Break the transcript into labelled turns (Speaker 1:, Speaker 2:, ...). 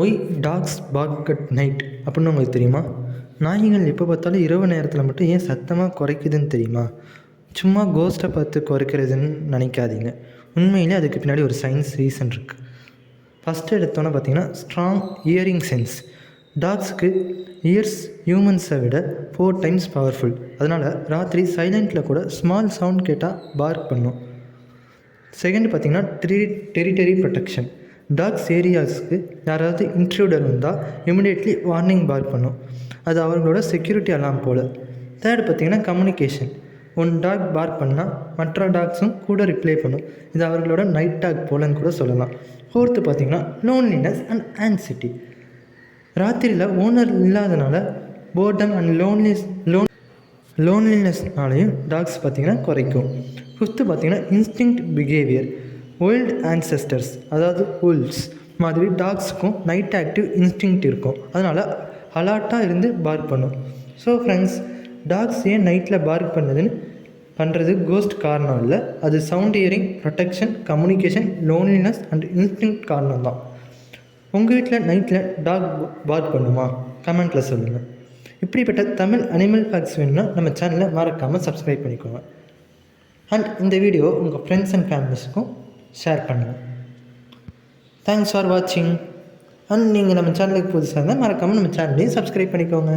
Speaker 1: Y dogs bark at night அப்படின்னு உங்களுக்கு தெரியுமா? நாய்கள் எப்போ பார்த்தாலும் இரவு நேரத்தில் மட்டும் ஏன் சத்தமாக குறைக்குதுன்னு தெரியுமா? சும்மா கோஸ்ட்டை பார்த்து குறைக்கிறதுன்னு நினைக்காதீங்க. உண்மையிலே அதுக்கு பின்னாடி ஒரு சயின்ஸ் ரீசன் இருக்குது. ஃபஸ்ட்டு எடுத்தோன்னே பார்த்தீங்கன்னா ஸ்ட்ராங் இயரிங் சென்ஸ். டாக்ஸுக்கு இயர்ஸ் ஹியூமன்ஸை விட 4 times பவர்ஃபுல். அதனால் ராத்திரி சைலண்ட்டில் கூட ஸ்மால் சவுண்ட் கேட்டால் பார்க் பண்ணும். செகண்ட் பார்த்திங்கன்னா டெரிட்டரி ப்ரொடெக்ஷன். டாக்ஸ் ஏரியாஸுக்கு யாராவது இன்ட்ரூடர் வந்தால் இமிடியேட்லி வார்னிங் பார்க் பண்ணும். அது அவர்களோட செக்யூரிட்டி அலாம் போல். தேர்ட் பார்த்திங்கன்னா கம்யூனிகேஷன். ஒன் டாக் பார்க் பண்ணால் மற்ற டாக்ஸும் கூட ரிப்ளை பண்ணும். இது அவர்களோட நைட் டாக் போலன்னு கூட சொல்லலாம். ஃபோர்த்து பார்த்திங்கன்னா லோன்லினஸ் அண்ட் ஆன்சிட்டி. ராத்திரியில் ஓனர் இல்லாதனால போர்டம் அண்ட் லோன்லினஸ்னாலையும் டாக்ஸ் பார்த்திங்கன்னா குறைக்கும். ஃபிஃப்த்து பார்த்திங்கன்னா இன்ஸ்டிங்க்ட் பிஹேவியர். வைல்டு ஆன்செஸ்டர்ஸ் அதாவது wolves மாதிரி டாக்ஸுக்கும் நைட் ஆக்டிவ் இன்ஸ்டிங்க்ட் இருக்கும். அதனால் அலர்ட்டாக இருந்து பார்க் பண்ணும். ஸோ ஃப்ரெண்ட்ஸ், டாக்ஸ் ஏன் நைட்டில் பார்க் பண்ணுறது கோஸ்ட் காரணம் இல்லை. அது sound hearing, protection, communication, loneliness and instinct காரணம் தான். உங்கள் வீட்டில் நைட்டில் டாக் பார்க் பண்ணுமா? கமெண்ட்டில் சொல்லுங்கள். இப்படிப்பட்ட தமிழ் அனிமல் ஃபேக்ட்ஸ் வேணும்னா நம்ம சேனலை மறக்காமல் சப்ஸ்கிரைப் பண்ணிக்கோங்க. அண்ட் இந்த வீடியோ உங்கள் ஃப்ரெண்ட்ஸ் அண்ட் ஃபேமிலிஸுக்கும் ஷேர் பண்ணுங்கள். தேங்க்ஸ் ஃபார் வாட்சிங். அண்ட் நீங்கள் நம்ம சேனலுக்கு புதுசாக இருந்தால் மறக்காமல் நம்ம சேனலையும் சப்ஸ்கிரைப் பண்ணிக்கோங்க.